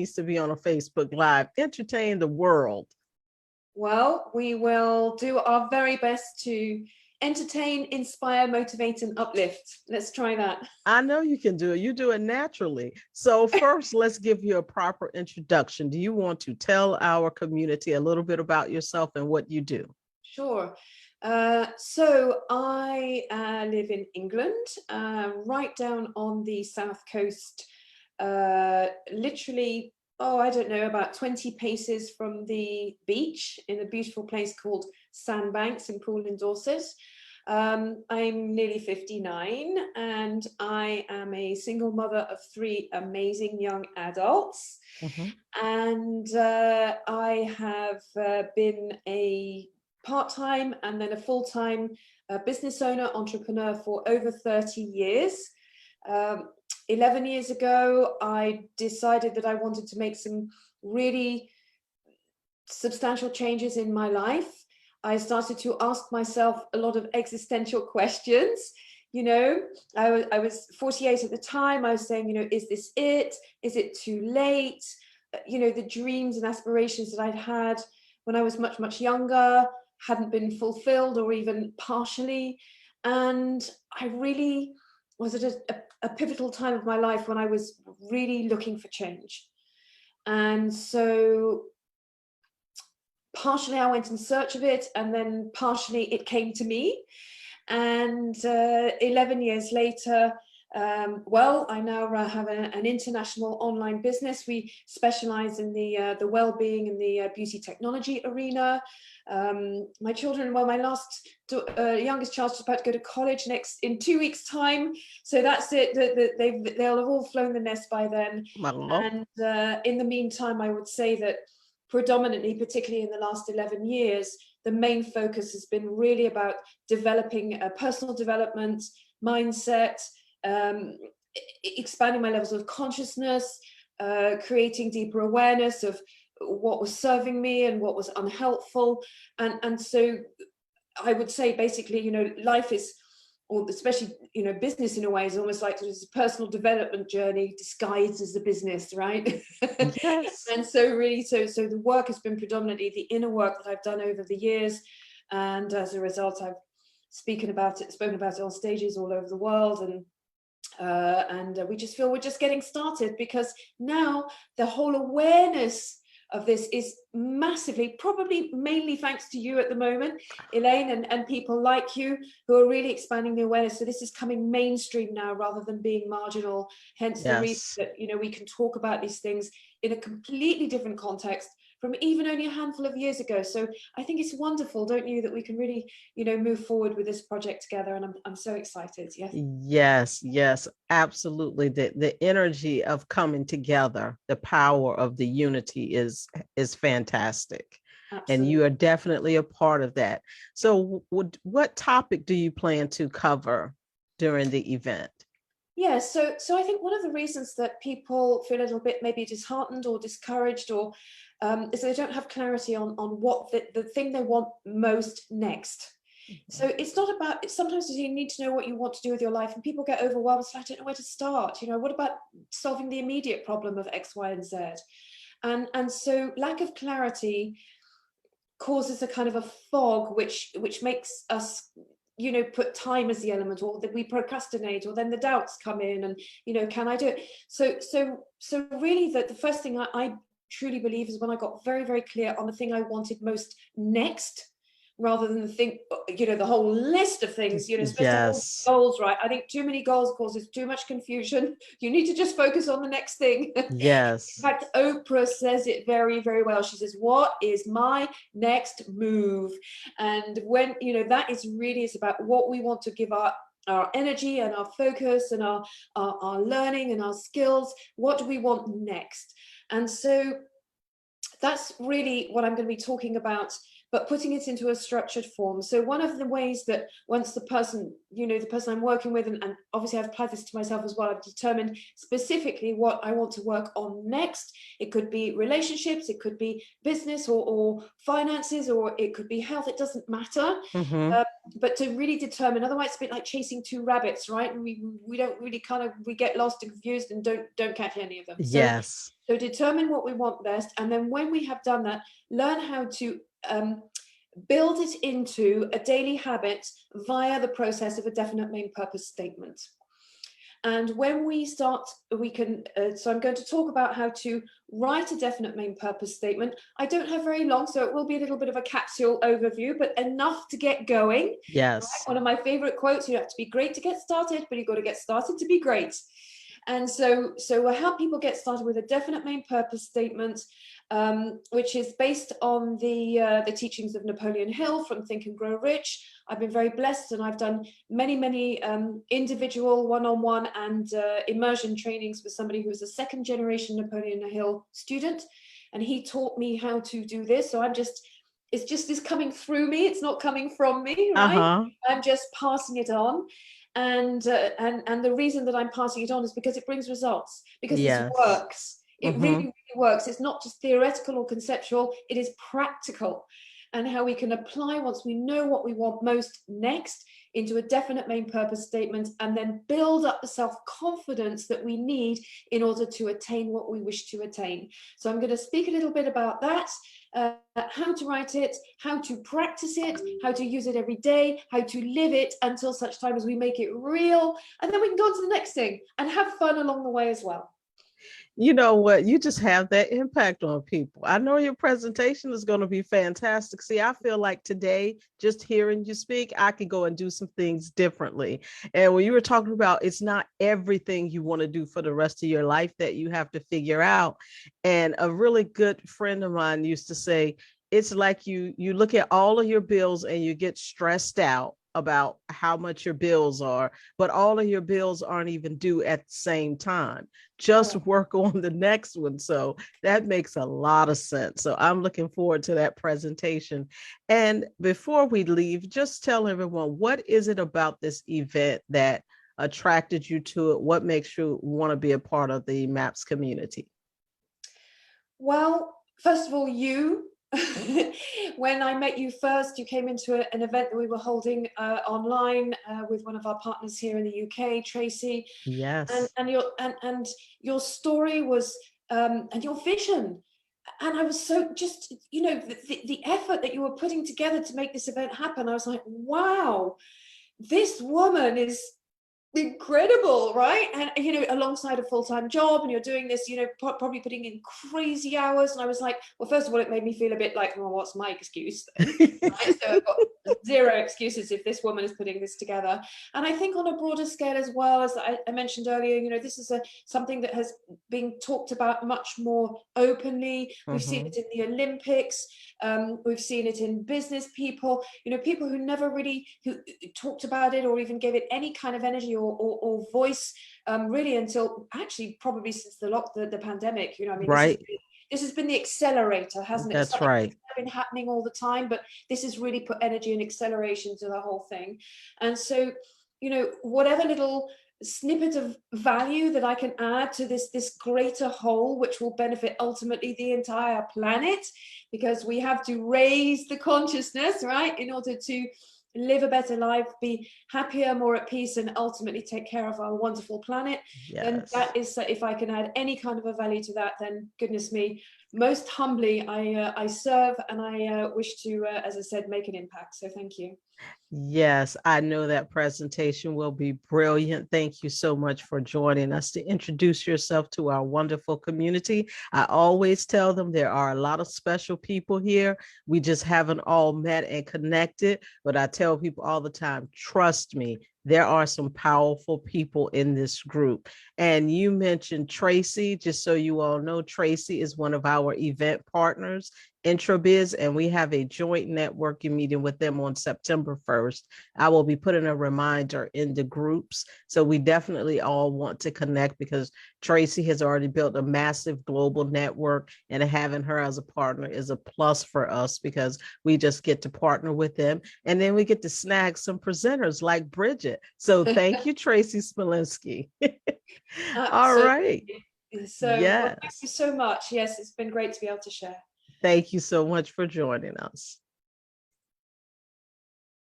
needs to be on a Facebook Live. Entertain the world. Well, we will do our very best to entertain, inspire, motivate, and uplift. Let's try that. I know you can do it. You do it naturally. So first, let's give you a proper introduction. Do you want to tell our community a little bit about yourself and what you do? Sure. So I live in England, right down on the south coast, literally, I don't know, about 20 paces from the beach in a beautiful place called Sandbanks in Poole in Dorset. I'm nearly 59 and I am a single mother of three amazing young adults. Mhm. And I have been a part-time and then a full-time business owner, entrepreneur for over 30 years. 11 years ago, I decided that I wanted to make some really substantial changes in my life. I started to ask myself a lot of existential questions. You know, I was 48 at the time. I was saying, you know, is this it? Is it too late? You know, the dreams and aspirations that I'd had when I was much, much younger hadn't been fulfilled or even partially. And I really was at a pivotal time of my life when I was really looking for change. And so partially I went in search of it, and then partially it came to me. And 11 years later, I now have an international online business. We specialize in the well-being and the beauty technology arena. My children, well, my youngest child's about to go to college in 2 weeks' time. So that's it. They'll have all flown the nest by then. Hello. And in the meantime, I would say that predominantly, particularly in the last 11 years, the main focus has been really about developing personal development, mindset, expanding my levels of consciousness, creating deeper awareness of what was serving me and what was unhelpful. And so I would say basically, you know, life is, or especially, you know, business in a way is almost like this personal development journey disguised as a business, right? Yes. And so really, so the work has been predominantly the inner work that I've done over the years. And as a result, I've spoken about it on stages all over the world. And we just feel we're just getting started, because now the whole awareness of this is massively, probably mainly thanks to you at the moment, Elaine, and people like you who are really expanding the awareness. So this is coming mainstream now rather than being marginal. Hence the reason Yes. that, you know, we can talk about these things in a completely different context from even only a handful of years ago. So I think it's wonderful, don't you, that we can really, you know, move forward with this project together. And I'm so excited. Yes. Yes, absolutely. The energy of coming together, the power of the unity is fantastic. And Absolutely. you are definitely a part of that. So what topic do you plan to cover during the event? Yeah, so I think one of the reasons that people feel a little bit maybe disheartened or discouraged, or is they don't have clarity on what the thing they want most next. So it's not about, sometimes you need to know what you want to do with your life, and people get overwhelmed. So I don't know where to start. You know, what about solving the immediate problem of X, Y, and Z? And so lack of clarity causes a kind of a fog, which makes us, you know, put time as the element, or that we procrastinate, or then the doubts come in, and, you know, can I do it? So really the first thing I truly believe is when I got very, very clear on the thing I wanted most next, rather than the thing, you know, the whole list of things, you know, especially Yes. goals, right? I think too many goals causes too much confusion. You need to just focus on the next thing. In Yes. fact, Oprah says it very, very well. She says, what is my next move? And when, you know, that is really, it's about what we want to give our energy and our focus and our learning and our skills. What do we want next? And so that's really what I'm going to be talking about but putting it into a structured form. So one of the ways that once the person, the person I'm working with, and obviously I've applied this to myself as well, I've determined specifically what I want to work on next. It could be relationships, it could be business or finances, or it could be health. It doesn't matter. But to really determine, otherwise it's a bit like chasing two rabbits, right? And we don't really we get lost and confused and don't catch any of them. Yes. So determine what we want best. And then when we have done that, learn how to build it into a daily habit via the process of a definite main purpose statement. And when we start, we can, so I'm going to talk about how to write a definite main purpose statement. I don't have very long, so it will be a little bit of a capsule overview, but enough to get going. Yes. Right? One of my favorite quotes, you have to be great to get started, but you've got to get started to be great. And so I help people get started with a definite main purpose statement, which is based on the teachings of Napoleon Hill from Think and Grow Rich. I've been very blessed, and I've done many individual one-on-one and immersion trainings with somebody who's a second generation Napoleon Hill student, and he taught me how to do this. So it's just this coming through me. It's not coming from me, right? I'm just passing it on. And the reason that I'm passing it on is because it brings results, because this works. It really works. It's not just theoretical or conceptual, it is practical. And how we can apply, once we know what we want most next, into a definite main purpose statement, and then build up the self-confidence that we need in order to attain what we wish to attain. So I'm going to speak a little bit about that, how to write it, how to practice it, how to use it every day, how to live it until such time as we make it real. And then we can go on to the next thing and have fun along the way as well. You know what? You just have that impact on people. I know your presentation is going to be fantastic. See, I feel like today, just hearing you speak, I could go and do some things differently. And when you were talking about, it's not everything you want to do for the rest of your life that you have to figure out. And a really good friend of mine used to say, it's like you look at all of your bills and you get stressed out about how much your bills are, but all of your bills aren't even due at the same time. Just work on the next one. So that makes a lot of sense. So I'm looking forward to that presentation. And before we leave, just tell everyone, what is it about this event that attracted you to it? What makes you want to be a part of the MAPS community? Well, first of all, when I met you first, you came into an event that we were holding online with one of our partners here in the UK, Tracy. Yes. And your story was and your vision. And I was so just, the effort that you were putting together to make this event happen. I was like, wow, this woman is incredible, right? And alongside a full-time job, and you're doing this, probably putting in crazy hours. And I was like, well, first of all, it made me feel a bit like, well, what's my excuse? Right? So I've got zero excuses if this woman is putting this together. And I think on a broader scale as well, as I mentioned earlier, this is something that has been talked about much more openly. We've seen it in the Olympics. We've seen it in business people, people who never really who talked about it or even gave it any kind of energy or voice really until actually probably since the pandemic. Right. This has been the accelerator, hasn't it? That's right. It's been happening all the time, but this has really put energy and acceleration to the whole thing. And so, whatever little snippet of value that I can add to this greater whole, which will benefit ultimately the entire planet, because we have to raise the consciousness, right, in order to live a better life, be happier, more at peace, and ultimately take care of our wonderful planet. Yes. And that is, if I can add any kind of a value to that, then goodness me, most humbly I serve, and I wish to, as I said, make an impact. So thank you. Yes, I know that presentation will be brilliant. Thank you so much for joining us to introduce yourself to our wonderful community. I always tell them there are a lot of special people here. We just haven't all met and connected, but I tell people all the time, trust me, there are some powerful people in this group. And you mentioned Tracy, just so you all know, Tracy is one of our event partners, Introbiz, and we have a joint networking meeting with them on September 1st. I will be putting a reminder in the groups. So we definitely all want to connect because Tracy has already built a massive global network, and having her as a partner is a plus for us because we just get to partner with them. And then we get to snag some presenters like Bridget. So thank you, Tracy Smolinski. All right. Absolutely. So, well, thank you Yes. so much. Yes, it's been great to be able to share. Thank you so much for joining us.